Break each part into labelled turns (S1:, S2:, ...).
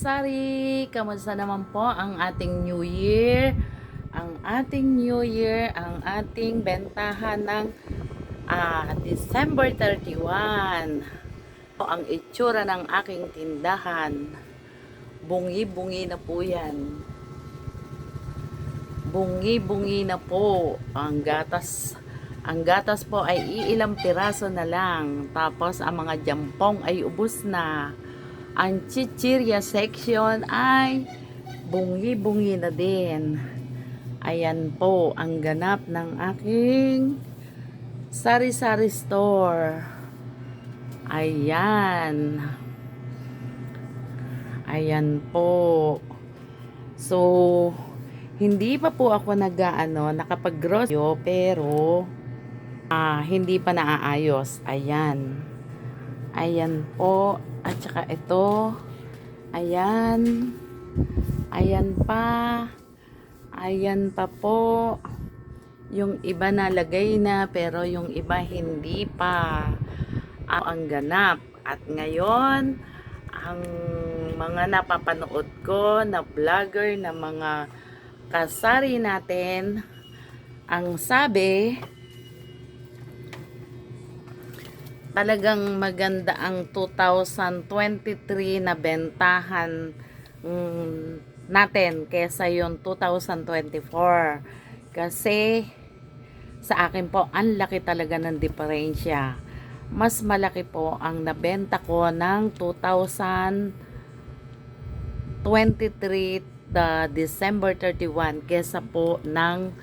S1: kasari, kamusta naman po ang ating New Year? Ang ating New Year, ang ating bentahan ng December 31. Po ang itsura ng aking tindahan. Bungi-bungi na po yan. Bungi-bungi na po ang gatas. Ang gatas po ay iilang piraso na lang. Tapos ang mga jampong ay ubos na. Ang chichirya section ay bungi-bungi na din. Ayan po ang ganap ng aking sari-sari store. Ayan. Ayan po. So, hindi pa po ako nakapag-grocery pero hindi pa naaayos. Ayan. Ayan po. At saka ito. Ayan. Ayan pa. Ayan pa po. Yung iba nalagay na pero yung iba hindi pa. Ang ganap. At ngayon, ang mga napapanood ko na vlogger na mga kasari natin, ang sabi, talagang maganda ang 2023 na bentahan natin kesa yung 2024. Kasi sa akin po, ang laki talaga ng diferensya. Mas malaki po ang nabenta ko ng 2023 the December 31 kesa po ng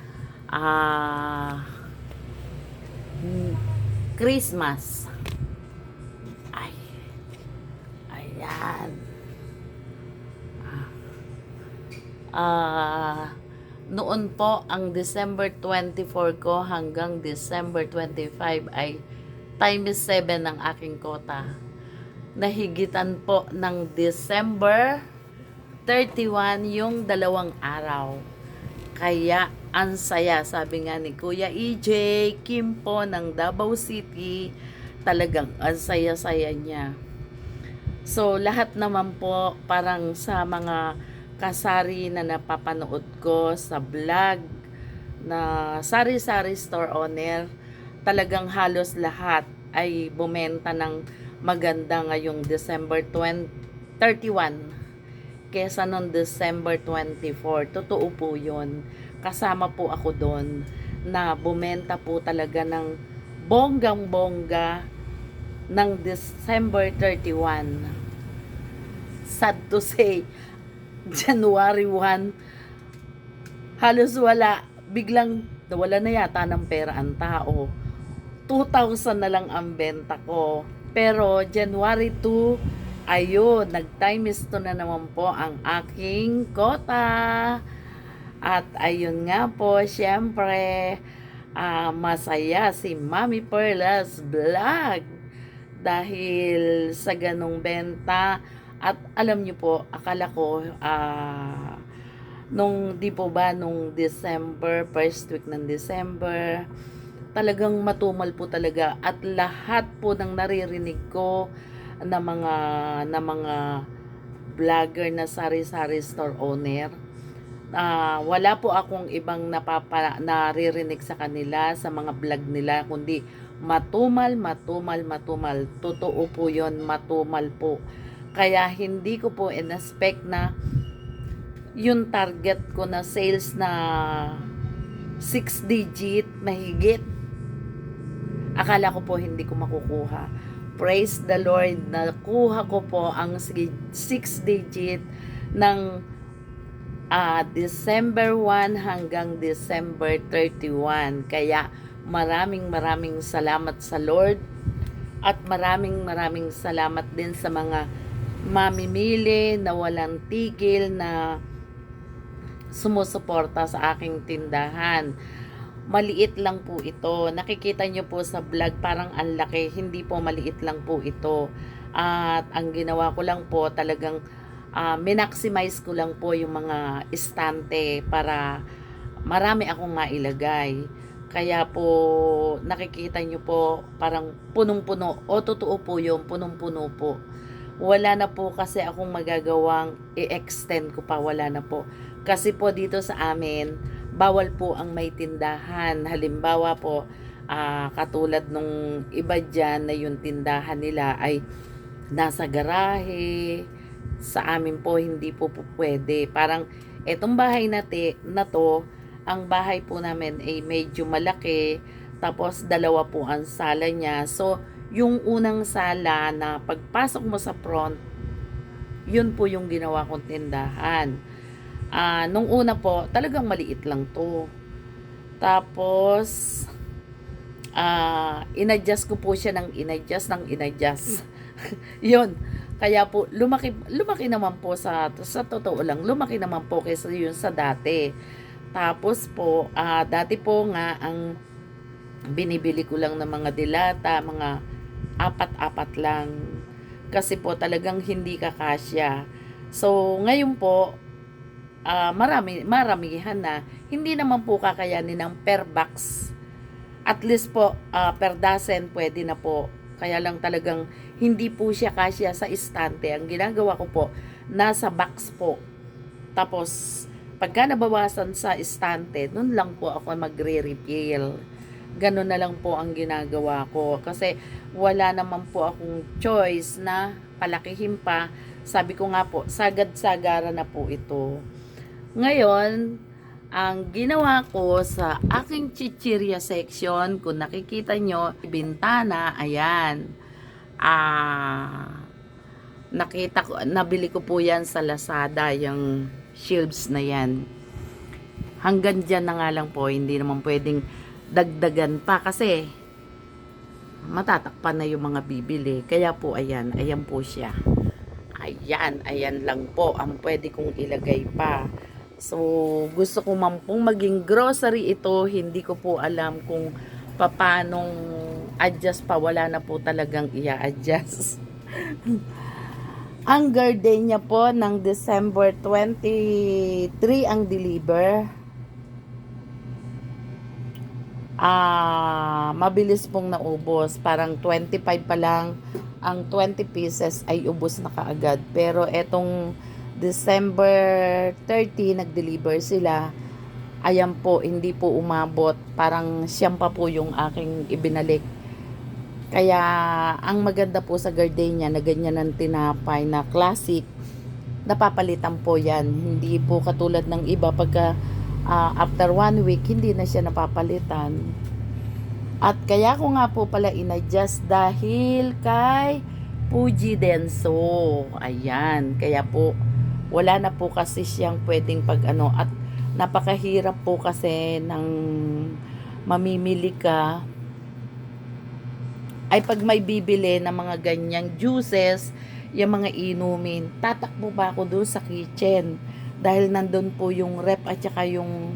S1: Christmas. Ay. Ayan. Noon po ang December 24 ko hanggang December 25 ay times 7 ng aking kota. Nahigitan po ng December 31 yung 2 araw. Kaya ang saya, sabi nga ni Kuya EJ Kim po ng Davao City, talagang ang saya-saya niya. So lahat naman po parang sa mga kasari na napapanood ko sa vlog na sari-sari store owner, talagang halos lahat ay bumenta ng maganda ngayong December 31 kesa noong December 24. Totoo po yun. Kasama po ako doon na bumenta po talaga ng bonggang-bongga ng December 31. Sad to say, January 1, halos wala. Biglang nawala na yata ng pera ang tao. 2,000 na lang ang benta ko. Pero January 2, ayun, nag-times 2 na naman po ang aking kota. At ayun nga po, syempre, masaya si Mami Perlas Vlog dahil sa ganong benta. At alam niyo po, akala ko nung December, first week ng December, talagang matumal po talaga at lahat po ng naririnig ko na mga vlogger na sari-sari store owner, wala po akong ibang naririnig sa kanila sa mga vlog nila kundi matumal. Totoo po yon, matumal po. Kaya hindi ko po in-expect na yung target ko na sales na 6 digit mahigit. Akala ko po hindi ko makukuha. Praise the Lord, nakuha ko po ang 6 digit ng December 1 hanggang December 31. Kaya maraming salamat sa Lord at maraming salamat din sa mga mamimili na walang tigil na sumusuporta sa aking tindahan. Maliit lang po ito. Nakikita nyo po sa vlog parang ang laki. Hindi po maliit lang po ito. At ang ginawa ko lang po talagang minaximize ko lang po yung mga estante para marami akong mailagay. Kaya po nakikita nyo po parang punong-puno. O totoo po yung punong-puno po. wala na po kasi akong magagawang i-extend ko pa, wala na po. Kasi po dito sa amin, bawal po ang may tindahan. Halimbawa po, katulad nung iba dyan na yung tindahan nila ay nasa garahe. Sa amin po, hindi po pwede. Parang, etong bahay na to, ang bahay po namin ay medyo malaki. Tapos, dalawa po ang sala niya. So, yung unang sala na pagpasok mo sa front, yun po yung ginawa kong tindahan. Nung una po, talagang maliit lang to. Tapos, inadjust ko po siya ng inadjust. Yun. Kaya po, lumaki naman po sa totoo lang, lumaki naman po kaysa yun sa dati. Tapos po, dati po nga, ang binibili ko lang ng mga dilata, mga apat-apat lang. Kasi po talagang hindi kakasya. So, ngayon po, maramihan na. Hindi naman po kakayanin ng per box. At least po, per dozen pwede na po. Kaya lang talagang hindi po siya kasya sa istante. Ang ginagawa ko po, nasa box po. Tapos, pagka nabawasan sa istante, nun lang po ako magre-refill. Ganun na lang po ang ginagawa ko. Kasi wala naman po akong choice na palakihin pa. Sabi ko nga po, sagad-sagara na po ito. Ngayon, ang ginawa ko sa aking chichirya section, kung nakikita nyo, bintana, ayan. Nabili ko po yan sa Lazada, yung shelves na yan. Hanggang dyan na nga lang po, hindi naman pwedeng dagdagan pa kasi matatakpan na yung mga bibili. Kaya po, ayan po siya. Ayan lang po ang pwede kong ilagay pa. So, gusto ko man pong maging grocery ito, hindi ko po alam kung papanong adjust pa, wala na po talagang i-adjust. Ang gardenia po ng December 23 ang deliver. Mabilis pong naubos, parang 25 pa lang, ang 20 pieces ay ubos na kaagad. Pero etong December 30 nag-deliver sila, ayan po, hindi po umabot, parang siyam pa po yung aking ibinalik. Kaya ang maganda po sa gardenia na ganyan ng tinapay na classic, napapalitan po yan, hindi po katulad ng iba pagka after 1 week hindi na siya napapalitan. At kaya ko nga po pala inadjust dahil kay Fuji Denso, ayan, kaya po wala na po kasi siyang pwedeng at napakahirap po kasi ng mamimili ka ay pag may bibili ng mga ganyang juices, yung mga inumin, tatakbo ba ako doon sa kitchen dahil nandun po yung rep at saka yung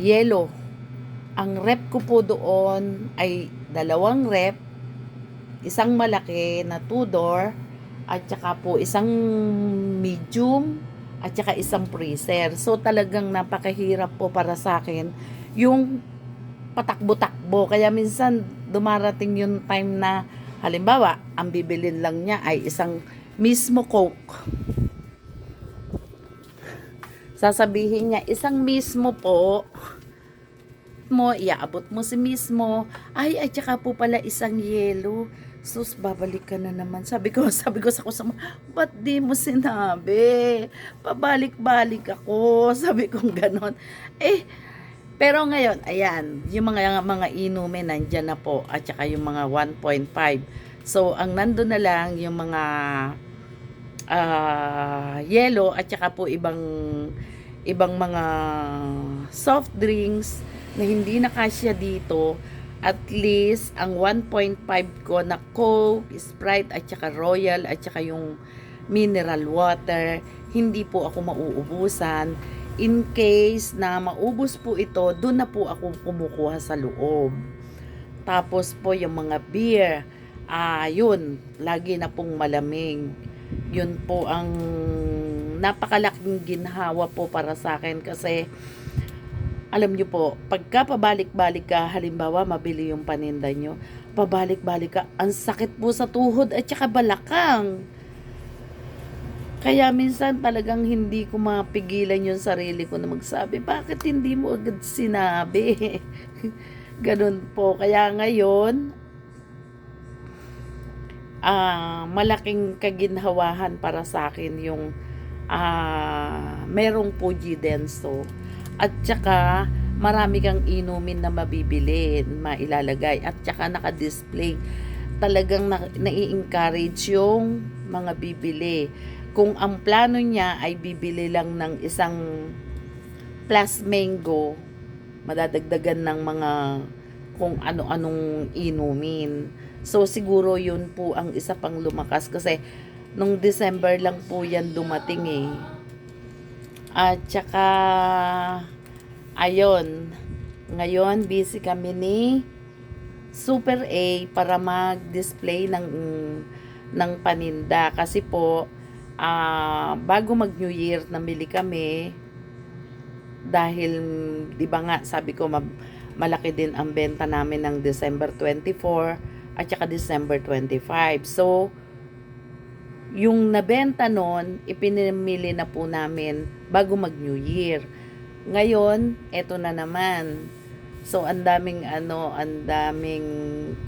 S1: yelo. Ang rep ko po doon ay 2 rep, isang malaki na 2-door at saka po isang medium at saka isang freezer. So talagang napakahirap po para sa akin yung patakbo-takbo. Kaya minsan dumarating yung time na halimbawa, ang bibilin lang niya ay isang mismo Coke. Sasabihin niya, isang mismo po iaabot mo si mismo. Ay, at saka po pala isang yelo. Sus, babalik ka na naman. Sabi ko sa kusama, ba't di mo sinabi? Pabalik-balik ako. Sabi ko ganon. Pero ngayon, ayan, yung mga inumin nandyan na po. At saka yung mga 1.5. So, ang nandun na lang yung mga yelo at saka po ibang mga soft drinks na hindi nakasya dito. At least ang 1.5 ko na Coke, Sprite at saka Royal at saka yung mineral water, hindi po ako mauubusan. In case na maubos po ito, doon na po ako kumukuha sa loob. Tapos po yung mga beer, yun, lagi na pong malamig. Yun po ang napakalaking ginhawa po para sa akin kasi alam nyo po, pagka pabalik-balik ka, halimbawa mabili yung paninda nyo, pabalik-balik ka, ang sakit po sa tuhod at saka balakang. Kaya minsan talagang hindi ko mapigilan yung sarili ko na magsabi, bakit hindi mo agad sinabi? Ganun po. Kaya ngayon, malaking kaginhawahan para sa akin yung merong Fuji Denso. At saka, marami kang inumin na mabibili, mailalagay. At saka naka-display. Talagang nai-encourage yung mga bibili. Kung ang plano niya ay bibili lang ng isang plus mango, madadagdagan ng mga kung ano-anong inumin. So siguro yun po ang isa pang lumakas kasi nung December lang po yan dumating eh. At saka ayun, ngayon busy kami ni Super A para mag-display ng paninda kasi po bago mag New Year namili kami dahil di ba nga sabi ko malaki din ang benta namin ng December 24 at saka December 25. So yung nabenta nun, ipinamili na po namin bago mag New Year. Ngayon, eto na naman. So, ang daming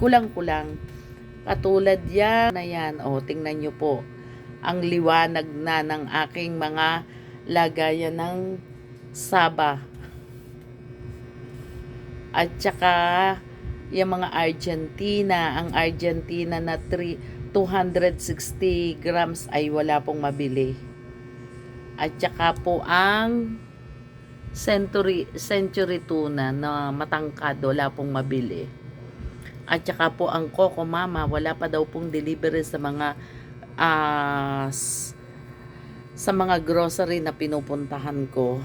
S1: kulang-kulang. Katulad yan na yan. O, tingnan nyo po. Ang liwanag na ng aking mga lagayan ng saba. At saka, yung mga Argentina. Ang Argentina na 260 grams ay wala pong mabili. At saka po ang century tuna na matangkad, wala pong mabili. At saka po ang Coco Mama, wala pa daw pong delivery sa mga grocery na pinupuntahan ko.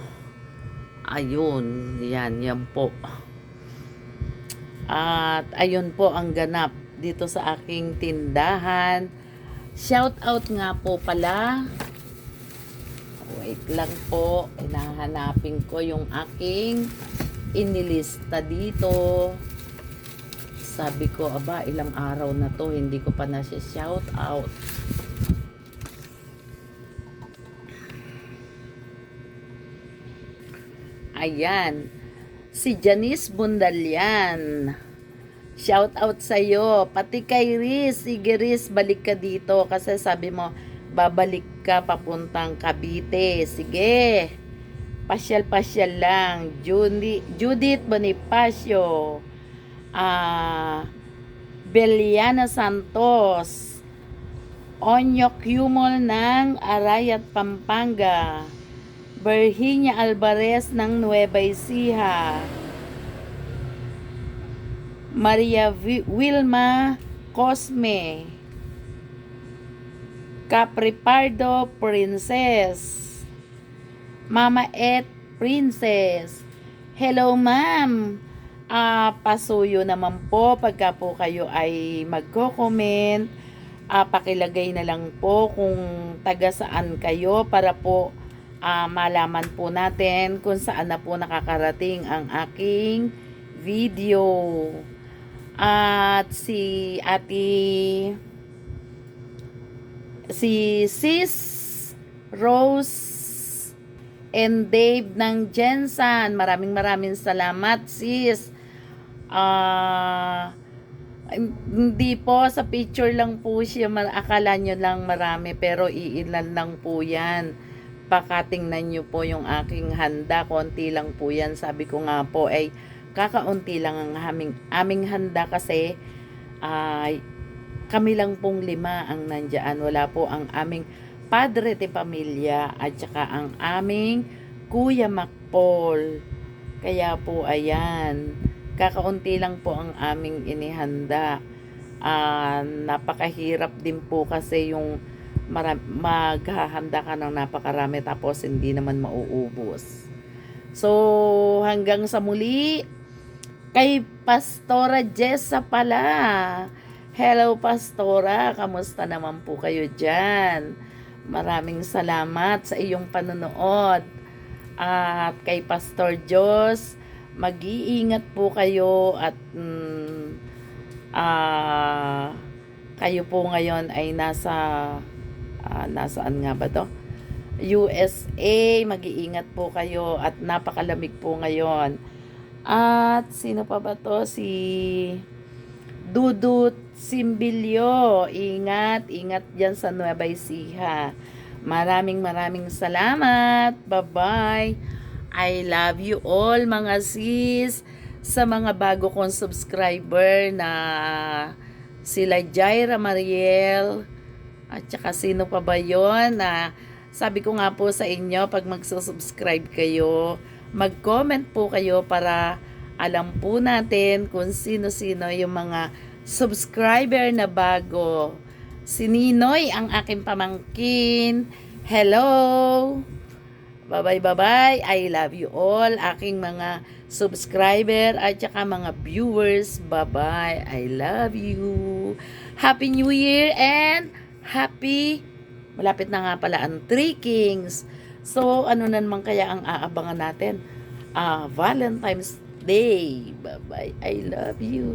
S1: Ayun, yan po. At ayun po ang ganap dito sa aking tindahan. Shout out nga po pala. Wait lang po. Hinahanapin ko yung aking inilista dito. Sabi ko, aba, ilang araw na to, hindi ko pa na siya shout out. Ayan. Si Janice Bundalian. Shout out sa'yo. Pati kay Riz. Sige Riz, balik ka dito. Kasi sabi mo, babalik ka papuntang Cavite. Sige. Pasyal-pasyal lang. Judith Bonifacio. Beliana Santos. Onyok Yumol ng Arayat, Pampanga. Virginia Alvarez ng Nueva Ecija. Maria Wilma Cosme. Capri Pardo Princess. Mama Et Princess. Hello ma'am. Pasuyo naman po pagka po kayo ay magko-comment. Pakilagay na lang po kung taga saan kayo para po malaman po natin kung saan na po nakakarating ang aking video. At si Sis Rose and Dave ng Jensen. Maraming salamat sis. Hindi po sa picture lang po siya, akala nyo lang marami pero iilan lang po yan. Pakatingnan nyo po yung aking handa, konti lang po yan. Sabi ko nga po ay kakaunti lang ang aming handa kasi kami lang pong 5 ang nandyan. Wala po ang aming padre de pamilya at saka ang aming Kuya Macpol. Kaya po ayan, kakaunti lang po ang aming inihanda. Napakahirap din po kasi yung maghahanda ka ng napakarami tapos hindi naman mauubos. So hanggang sa muli, kay Pastora Jessa pala. Hello Pastora, kamusta naman po kayo dyan? Maraming salamat sa iyong panonood. At kay Pastor Jos, mag-iingat po kayo at kayo po ngayon ay nasa nasaan nga ba to? USA, mag-iingat po kayo at napakalamig po ngayon. At sino pa ba to? Si Dudut Simbilyo. Ingat, ingat dyan sa Nueva Ecija. Maraming salamat. Bye-bye. I love you all mga sis. Sa mga bago kong subscriber na sila Jaira Mariel at saka sino pa ba yon na sabi ko nga po sa inyo pag magsusubscribe kayo, mag-comment po kayo para alam po natin kung sino-sino yung mga subscriber na bago. Si Ninoy ang aking pamangkin. Hello! Bye-bye. I love you all, aking mga subscriber at saka mga viewers. Bye-bye. I love you. Happy New Year and malapit na nga pala ang Three Kings. So, ano na naman kaya ang aabangan natin? Valentine's Day. Bye-bye. I love you.